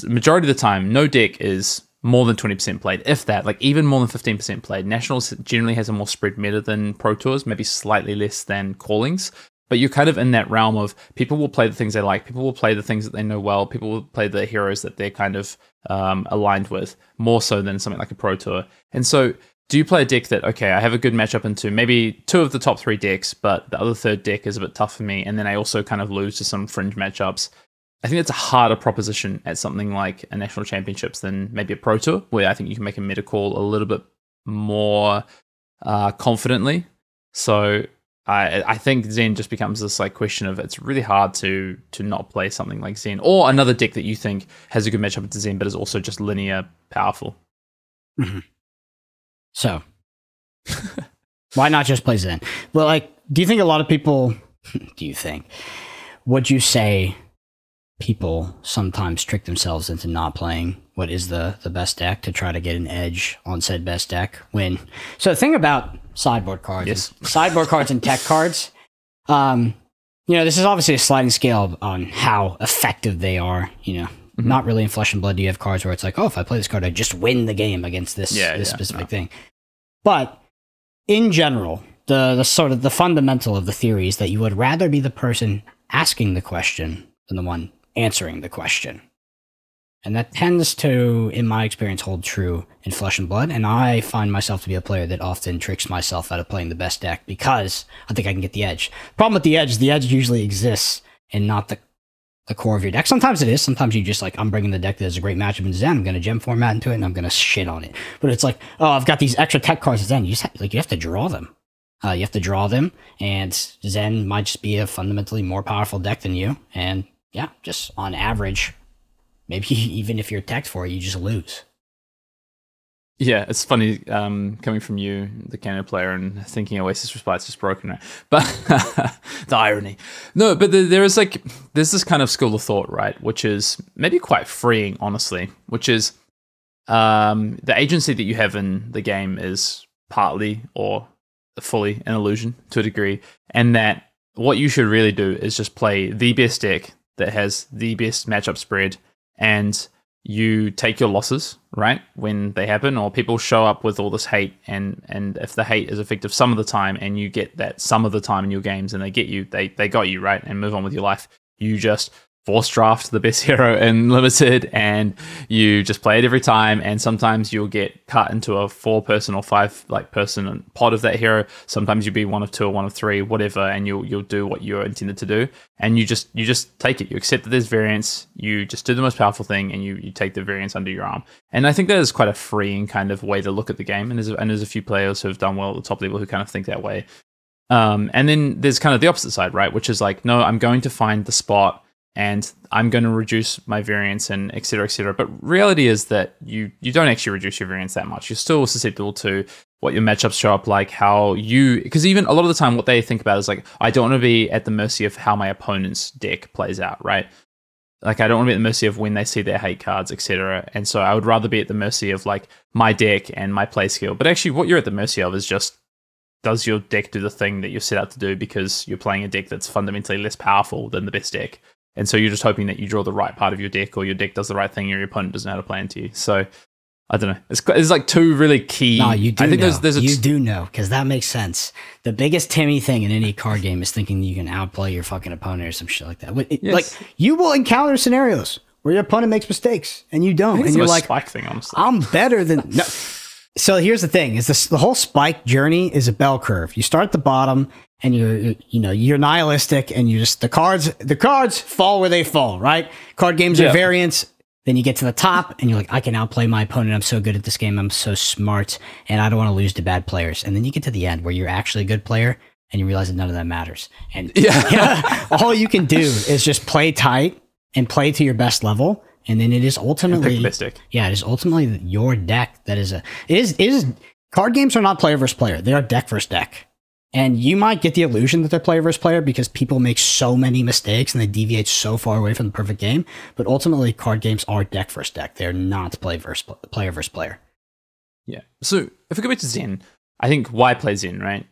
majority of the time, no deck is more than 20% played, if that, like even more than 15% played. Nationals generally has a more spread meta than Pro Tours, maybe slightly less than Callings. But you're kind of in that realm of people will play the things they like, people will play the things that they know well, people will play the heroes that they're kind of aligned with, more so than something like a Pro Tour. And so do you play a deck that, okay, I have a good matchup into maybe 2 of the top 3 decks, but the other third deck is a bit tough for me, and then I also kind of lose to some fringe matchups? I think it's a harder proposition at something like a National Championships than maybe a Pro Tour, where I think you can make a meta call a little bit more confidently. So I think Zen just becomes this like question of, it's really hard to not play something like Zen, or another deck that you think has a good matchup into Zen, but is also just linear powerful. Mm-hmm. So why not just play Zen? Well, like, do you think a lot of people? Would you say people sometimes trick themselves into not playing what is the best deck to try to get an edge on said best deck? So the thing about sideboard cards, yes. Sideboard cards and tech cards, this is obviously a sliding scale on how effective they are. Mm-hmm. Not really in Flesh and Blood do you have cards where it's like, oh, if I play this card, I just win the game against this specific thing. But in general, the sort of the fundamental of the theory is that you would rather be the person asking the question than the one answering the question. And that tends to, in my experience, hold true in Flesh and Blood. And I find myself to be a player that often tricks myself out of playing the best deck because I think I can get the edge. Problem with the edge usually exists and not the core of your deck. Sometimes it is. Sometimes you just like, I'm bringing the deck that has a great matchup in Zen. I'm going to gem format into it and I'm going to shit on it. But it's like, oh, I've got these extra tech cards in Zen. You have to draw them. You have to draw them, and Zen might just be a fundamentally more powerful deck than you. And yeah, just on average, maybe even if you're teched for it, you just lose. Yeah, it's funny coming from you, the Canada player, and thinking Oasis Respite's just broken, right? But the irony. No, but there's this kind of school of thought, right, which is maybe quite freeing, honestly, which is the agency that you have in the game is partly or fully an illusion to a degree, and that what you should really do is just play the best deck that has the best matchup spread, and you take your losses, right, when they happen, or people show up with all this hate, and if the hate is effective some of the time, and you get that some of the time in your games, and they get you, they got you, right, and move on with your life, you just force draft the best hero in Limited, and you just play it every time, and sometimes you'll get cut into a 4-person or 5-person pod of that hero. Sometimes you'll be one of 2 or one of 3, whatever, and you'll do what you're intended to do, and you just take it. You accept that there's variance, you just do the most powerful thing, and you take the variance under your arm. And I think that is quite a freeing kind of way to look at the game, and there's a few players who have done well at the top level who kind of think that way. And then there's kind of the opposite side, right, which is like, no, I'm going to find the spot, and I'm going to reduce my variance, and et cetera, et cetera. But reality is that you don't actually reduce your variance that much. You're still susceptible to what your matchups show up like, because even a lot of the time what they think about is like, I don't want to be at the mercy of how my opponent's deck plays out, right? Like, I don't want to be at the mercy of when they see their hate cards, etc. And so I would rather be at the mercy of like my deck and my play skill. But actually, what you're at the mercy of is just, does your deck do the thing that you're set out to do, because you're playing a deck that's fundamentally less powerful than the best deck. And so you're just hoping that you draw the right part of your deck, or your deck does the right thing, or your opponent doesn't know how to play into you. So I don't know. It's like two really key. No, you do I think know. you do know, because that makes sense. The biggest Timmy thing in any card game is thinking you can outplay your fucking opponent or some shit like that. Yes. Like, you will encounter scenarios where your opponent makes mistakes and you don't, and you're like, spike thing, honestly. I'm better than no. So here's the thing: is the whole spike journey is a bell curve. You start at the bottom, and you're nihilistic, and you just the cards fall where they fall. Right? Card games are variants. Then you get to the top, and you're like, I can outplay my opponent. I'm so good at this game. I'm so smart, and I don't want to lose to bad players. And then you get to the end where you're actually a good player, and you realize that none of that matters. And all you can do is just play tight and play to your best level. And then it is ultimately, it is ultimately your deck that is card games are not player versus player. They are deck versus deck. And you might get the illusion that they're player versus player because people make so many mistakes and they deviate so far away from the perfect game. But ultimately, card games are deck versus deck. They're not player versus player. Yeah. So if we go back to Zen, I think why play Zen, right?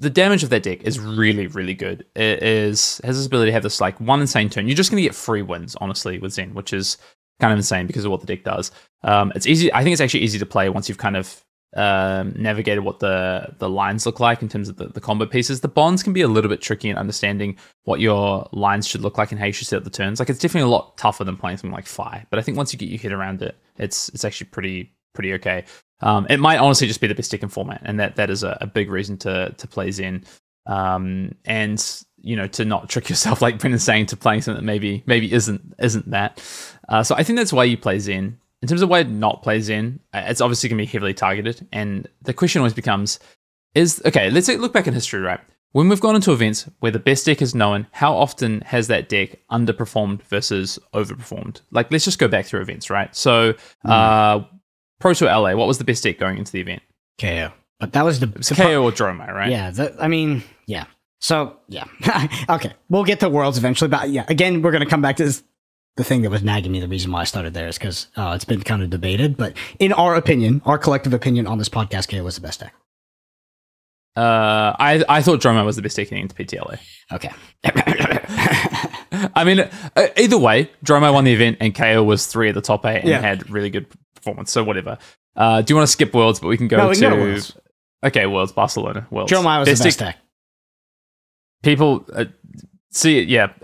The damage of that deck is really, really good. It has this ability to have this like one insane turn. You're just going to get free wins, honestly, with Zen, which is kind of insane because of what the deck does. It's easy. I think it's actually easy to play once you've kind of navigated what the lines look like in terms of the combo pieces. The bonds can be a little bit tricky in understanding what your lines should look like and how you should set up the turns. Like, it's definitely a lot tougher than playing something like Fi, but I think once you get your head around it, it's actually pretty okay. It might honestly just be the best deck in format, and that is a big reason to play Zen. And to not trick yourself, like Brendan's saying, to playing something that maybe isn't that. So I think that's why you play Zen. In terms of why not play Zen, it's obviously going to be heavily targeted. And the question always becomes, let's look back in history, right? When we've gone into events where the best deck is known, how often has that deck underperformed versus overperformed? Like, let's just go back through events, right? So, Pro Tour LA, what was the best deck going into the event? KO. But that was KO or Dromai, right? Yeah, yeah. So, yeah. Okay, we'll get to Worlds eventually, but yeah, again, we're going to come back to this. The thing that was nagging me, the reason why I started there is because it's been kind of debated, but in our opinion, our collective opinion on this podcast, KO was the best deck. I thought Dromai was the best deck getting into PTLA. Okay. I mean, either way, Dromai won the event and KO was 3 of the top 8 and had really good performance, so whatever. Do you want to skip Worlds, but we can go to Worlds. Okay, Worlds, Barcelona, Worlds. Dromai was the best deck. People...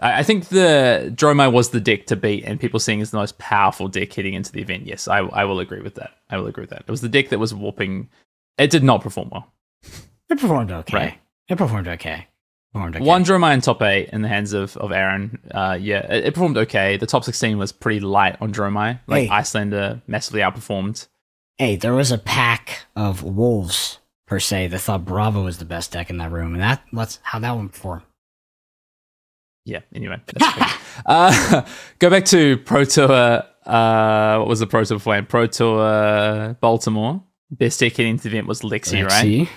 I think the Dromai was the deck to beat, and people seeing as the most powerful deck heading into the event. Yes, I will agree with that. It was the deck that was warping. It did not perform well. It performed okay. Right. It performed okay. One Dromai in top 8 in the hands of Aaron. It performed okay. The top 16 was pretty light on Dromai. Icelander massively outperformed. Hey, there was a pack of wolves, per se, that thought Bravo was the best deck in that room, and that's how that one performed. Yeah, anyway. Go back to Pro Tour. What was the Pro Tour plan? Pro Tour Baltimore. Best deck heading into the event was Lexi, right?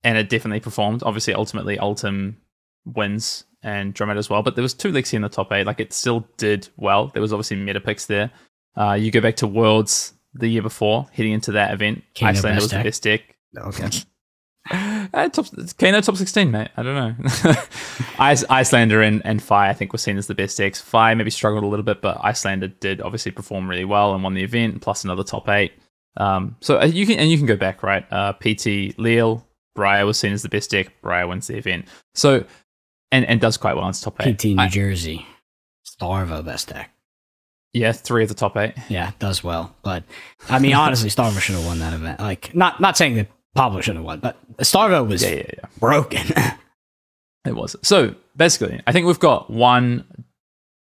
And it definitely performed. Obviously, ultimately, Ultim wins and Dromai as well. But there was 2 Lexi in the top 8. Like, it still did well. There was obviously meta picks there. You go back to Worlds the year before, heading into that event. Icelander was the best deck. Okay. Kano top 16, mate. I don't know. Icelander and Fi, I think, were seen as the best decks. Fi maybe struggled a little bit, but Icelander did obviously perform really well and won the event, plus another top 8. So you can go back, right? PT Leal, Briar was seen as the best deck. Briar wins the event. So and does quite well in its top 8. PT New Jersey, Starvo best deck. Yeah, 3 of the top 8. Yeah, does well. But I mean, honestly, Starvo should have won that event. Like, not saying that Pablo should have won, but Starvo was broken. It was. So basically, I think we've got one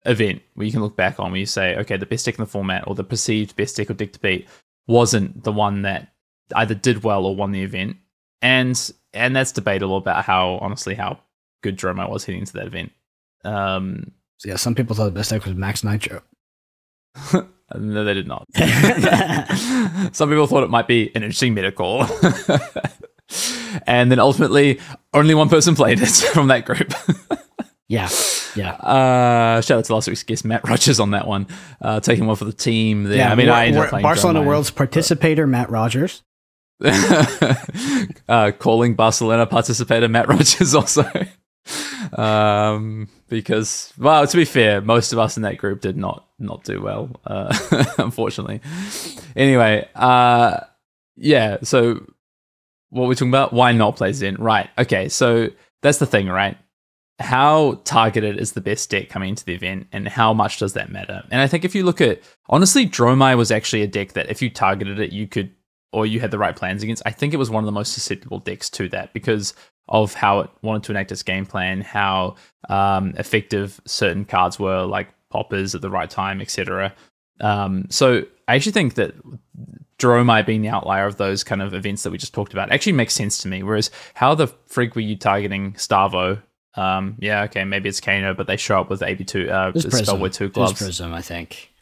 event where you can look back on where you say, okay, the best deck in the format, or the perceived best deck or deck to beat, wasn't the one that either did well or won the event. And that's debatable about how good Dromai was heading into that event. So yeah, some people thought the best deck was Max Nitro. No, they did not. Some people thought it might be an interesting meta call. And then ultimately, only one person played it from that group. Yeah. Shout out to last week's guest, Matt Rogers, on that one. Taking one for the team there. Yeah, I mean, I ended up playing Barcelona Dromai, World's participator, Matt Rogers. calling Barcelona participator Matt Rogers also. Because, well, to be fair, most of us in that group did not do well, unfortunately. Anyway, yeah, so what we're talking about, why not play Zen? Right, okay, so that's the thing, right? How targeted is the best deck coming into the event, and how much does that matter? And I think if you look at, honestly, Dromai was actually a deck that if you targeted it, you could, or you had the right plans against, I think it was one of the most susceptible decks to that because of how it wanted to enact its game plan, how effective certain cards were, like poppers at the right time, etc. So I actually think that Dromai being the outlier of those kind of events that we just talked about actually makes sense to me. Whereas how the frig were you targeting Starvo? Yeah, okay, maybe it's Kano, but they show up with AB2, Spellboy 2 gloves. It was Prism, I think.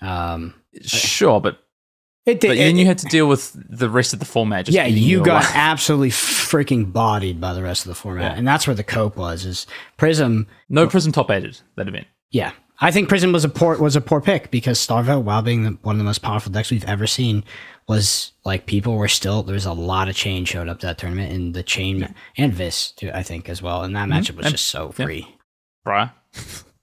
Sure, but It did, but then you had to deal with the rest of the format. Just yeah, you got alive. absolutely freaking bodied by the rest of the format, and that's where the cope was. Is Prism? No Prism top 8'd that event. Yeah, I think Prism was a poor pick because Starvo, while being one of the most powerful decks we've ever seen, was like people were still there was a lot of chain showed up to that tournament, and the chain and Vis too, I think as well, and that matchup was just so free. Briar,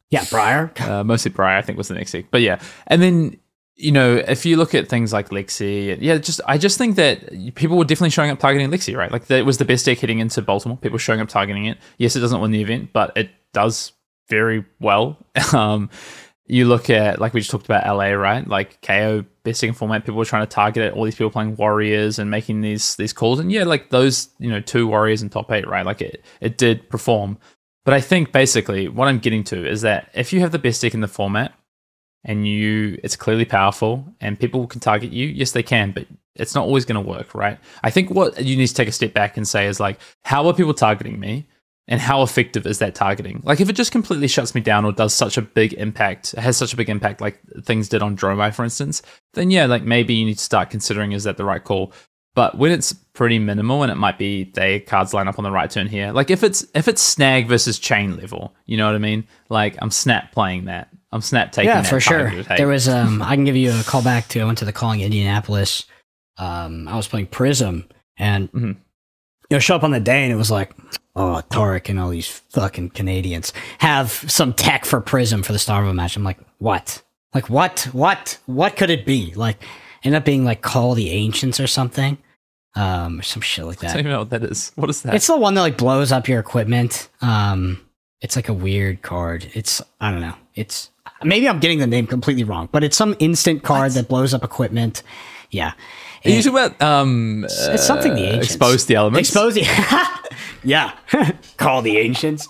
yeah, Briar, mostly Briar, I think was the next deck, but yeah, and then. You know, if you look at things like Lexi, yeah, I just think that people were definitely showing up targeting Lexi, right? Like it was the best deck heading into Baltimore. People showing up targeting it. Yes, it doesn't win the event, but it does very well. You look at, like we just talked about LA, right? Like KO, best deck in format, people were trying to target it. All these people playing Warriors and making these calls. And yeah, like those, 2 Warriors in top 8, right? Like it did perform. But I think basically what I'm getting to is that if you have the best deck in the format, and it's clearly powerful and people can target you, yes, they can, but it's not always going to work, right? I think what you need to take a step back and say is like, how are people targeting me and how effective is that targeting? Like if it just completely shuts me down or does such a big impact, has such a big impact like things did on Dromai, for instance, then yeah, like maybe you need to start considering, is that the right call? But when it's pretty minimal and it might be they cards line up on the right turn here, like if it's snag versus chain level, you know what I mean? Like I'm snap playing that. I'm snap taking that. Yeah, for sure. There was I can give you a call back to I went to the calling Indianapolis. I was playing Prism and show up on the day and it was like, oh, Tarek and all these fucking Canadians have some tech for Prism for the Starvo match. I'm like, what? Like what could it be? Like end up being like Call the Ancients or something. Or some shit like that. I don't even know what that is. What is that? It's the one that like blows up your equipment. It's like a weird card. I don't know. Maybe I'm getting the name completely wrong, but it's some instant card that blows up equipment. Yeah. Are you talking about it's something the Ancients. Expose the Elements? Expose the yeah. Call the Ancients.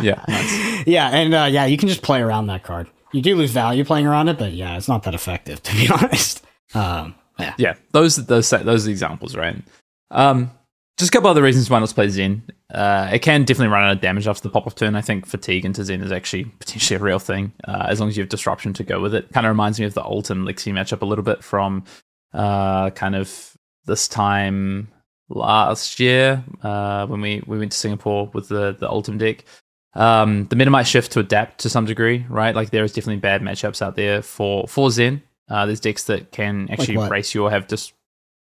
Yeah. Nice. Yeah, and you can just play around that card. You do lose value playing around it, but yeah, it's not that effective to be honest. Yeah. Those are the examples, right? Just a couple other reasons why not to play Zen. It can definitely run out of damage after the pop-off turn. I think fatigue into Zen is actually potentially a real thing, as long as you have disruption to go with it. Kind of reminds me of the Ult and Lexi matchup a little bit from kind of this time last year when we went to Singapore with the Ultim deck. The meta might shift to adapt to some degree, right? Like there is definitely bad matchups out there for Zen. There's decks that can actually like race you or have just...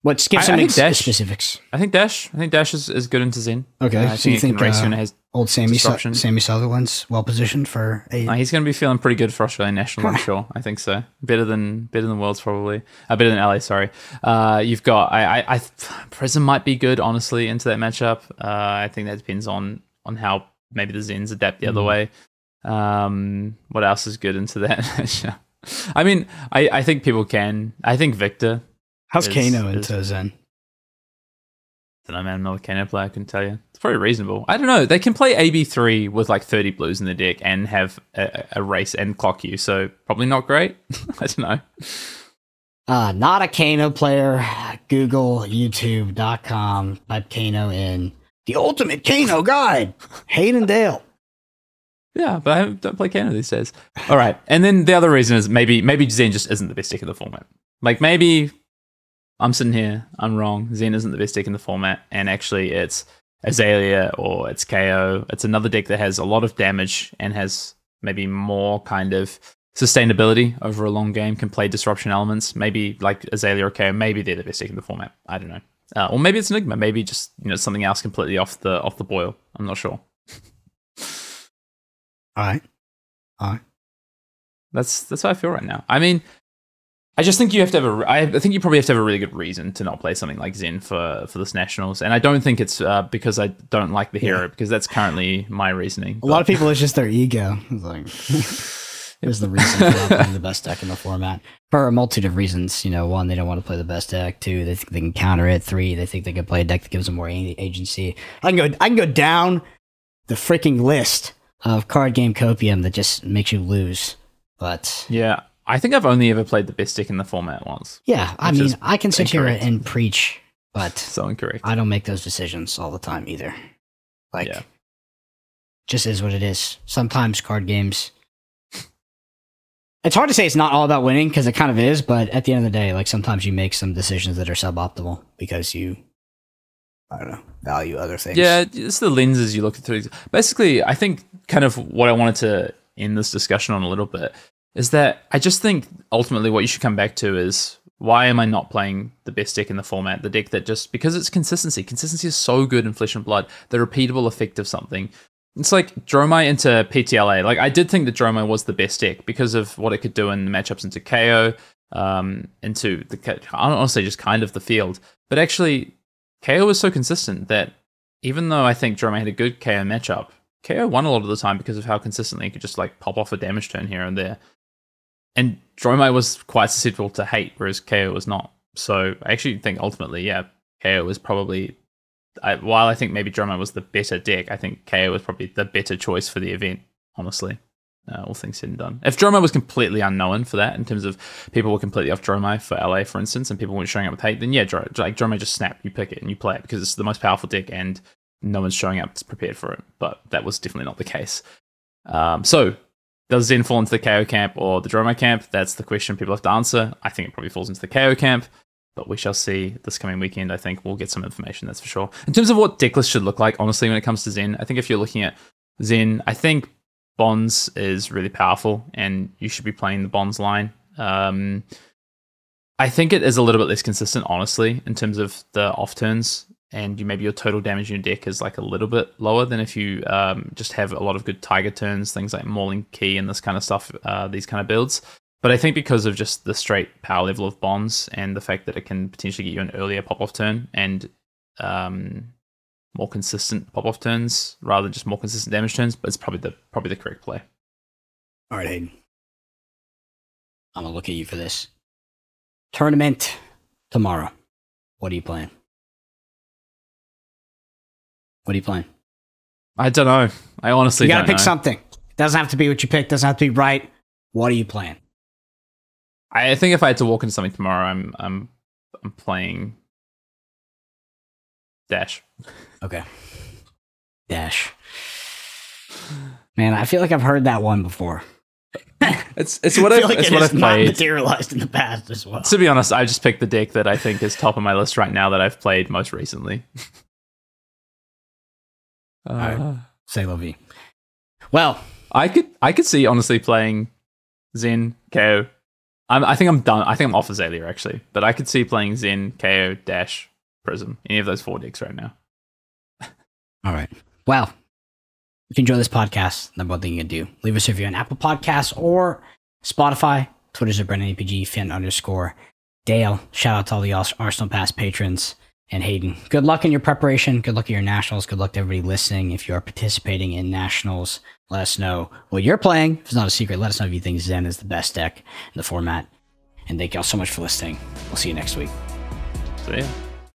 What? Give some specifics. I think Dash is good into Zen. Okay, I think it can race you and it has old Sammy Sutherland's well positioned for a... he's going to be feeling pretty good for Australian National, I'm sure. I think so. Better than Worlds probably. Better than LA, sorry. You've got... I Prism might be good, honestly, into that matchup. I think that depends on how maybe the Zens adapt the other way. What else is good into that matchup? I mean, I think people can... I think Victor... How's Kano into Zen? I don't know, man. I'm not a Kano player, I can tell you. It's probably reasonable. I don't know. They can play AB3 with like 30 blues in the deck and have a race and clock you, so probably not great. I don't know. Not a Kano player. Google YouTube.com. Type Kano in. The Ultimate Kano Guide. Hayden Dale. Yeah, but I don't play Kano these days. All right. And then the other reason is maybe Zen just isn't the best deck in the format. Like maybe... I'm sitting here, I'm wrong. Zen isn't the best deck in the format, and actually it's Azalea or it's KO. It's another deck that has a lot of damage and has maybe more kind of sustainability over a long game, can play disruption elements. Maybe like Azalea or KO, maybe they're the best deck in the format. I don't know. Or maybe it's Enigma. Maybe just something else completely off the boil. I'm not sure. All right. That's how I feel right now. I mean, I just think you have to have I think you probably have to have a really good reason to not play something like Zen for this Nationals, and I don't think it's because I don't like the hero, because that's currently my reasoning. A lot of people, it's just their ego. It's like, there's the reason for not playing the best deck in the format for a multitude of reasons. One, they don't want to play the best deck. Two, they think they can counter it. Three, they think they can play a deck that gives them more agency. I can go down the freaking list of card game copium that just makes you lose. But yeah. I think I've only ever played the best deck in the format once. Yeah, I mean, I can sit here and preach, but so incorrect. I don't make those decisions all the time either. Just is what it is. Sometimes card games, it's hard to say it's not all about winning, because it kind of is, but at the end of the day, sometimes you make some decisions that are suboptimal because you, I don't know, value other things. Yeah, it's the lenses you look through. Basically, I think kind of what I wanted to end this discussion on a little bit is that I just think ultimately what you should come back to is, why am I not playing the best deck in the format? The deck that just, because it's consistency. Consistency is so good in Flesh and Blood. The repeatable effect of something. It's like Dromai into PTLA. I did think that Dromai was the best deck because of what it could do in the matchups into KO, into the, I don't want to say just kind of the field, but actually KO was so consistent that even though I think Dromai had a good KO matchup, KO won a lot of the time because of how consistently it could just pop off a damage turn here and there. And Dromai was quite susceptible to hate, whereas KO was not. So I actually think ultimately, KO was probably, while I think maybe Dromai was the better deck, I think KO was probably the better choice for the event, honestly, all things said and done. If Dromai was completely unknown for that, in terms of people were completely off Dromai for LA, for instance, and people weren't showing up with hate, then Dromai just snap, you pick it and you play it because it's the most powerful deck and no one's showing up prepared for it. But that was definitely not the case. So does Zen fall into the KO camp or the Dromai camp? That's the question people have to answer. I think it probably falls into the KO camp, but we shall see this coming weekend. I think we'll get some information, that's for sure. In terms of what deck list should look like, honestly, when it comes to Zen, I think if you're looking at Zen, I think Bonds is really powerful and you should be playing the Bonds line. I think it is a little bit less consistent, honestly, in terms of the off turns, and maybe your total damage in your deck is a little bit lower than if you just have a lot of good Tiger turns, things like Mauling Key and this kind of stuff, these kind of builds. But I think because of just the straight power level of Bonds and the fact that it can potentially get you an earlier pop-off turn and more consistent pop-off turns rather than just more consistent damage turns, but it's probably the correct play. All right, Hayden. I'm going to look at you for this. Tournament tomorrow. What are you playing? What are you playing? I don't know. I honestly don't know. You gotta pick something. It doesn't have to be what you pick. Doesn't have to be right. What are you playing? I think if I had to walk into something tomorrow, I'm playing Dash. Okay. Dash. Man, I feel like I've heard that one before. It's what I've played. Not materialized in the past as well. To be honest, I just picked the deck that I think is top of my list right now that I've played most recently. Say la vie. Well, I could see honestly playing Zen, KO. I think I'm done. I think I'm off Azalea actually, but I could see playing Zen, KO, Dash, Prism, any of those 4 decks right now. All right. Well, if you enjoy this podcast, number one thing you can do, leave us a review on Apple Podcasts or Spotify. Twitter's at Brendan APG, Finn_Dale. Shout out to all the Arsenal Pass patrons. And Hayden, good luck in your preparation. Good luck at your nationals. Good luck to everybody listening. If you are participating in nationals, let us know what you're playing. If it's not a secret, let us know if you think Zen is the best deck in the format. And thank y'all so much for listening. We'll see you next week. See ya.